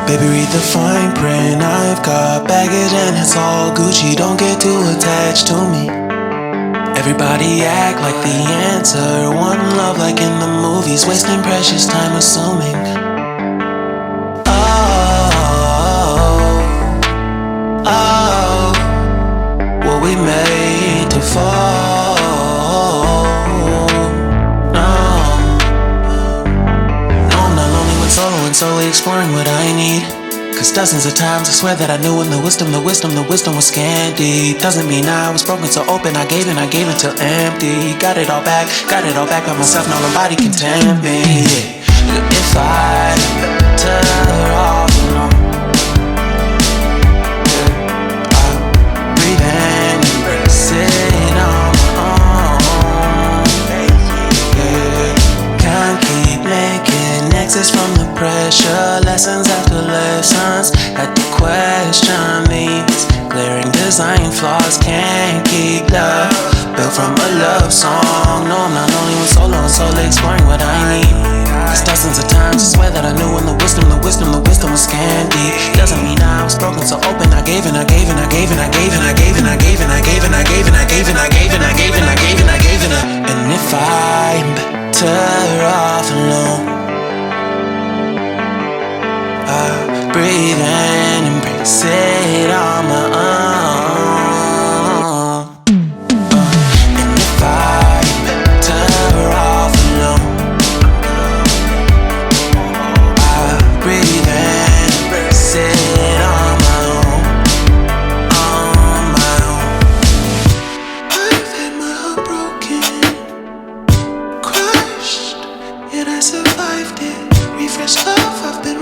Baby, read the fine print. I've got baggage and it's all Gucci. Don't get too attached to me. Everybody act like the answer. One love like in the movies. Wasting precious time assuming. Oh, were we made to fall? No, I'm not lonely when solo and solely exploring what I need. Cause dozens of times I swear that I knew when the wisdom was scanty. Doesn't mean I was broken so open, I gave till empty. Got it all back by myself, now nobody can tempt me. If I better off alone, sit on my own. Can't keep making exits from the pressure. Lessons after lessons. Had to question these glaring design flaws. Can't keep love built from a love song. No, I'm not only when solo and solely exploring what I need. Cause dozens of times I swear that I knew when the wisdom was scanty. Doesn't mean I was broken so open. I gave and I gave and I gave and I gave and I gave and I gave and I gave and I gave and I gave and I gave and I gave and I gave and I gave and I. And if I'm better off alone, I breathe and embrace it on my own. And if I'm better off alone, breathe and embrace it on my own, on my own. I've had my heart broken, crushed, yet I survived it. Refresh love, I've been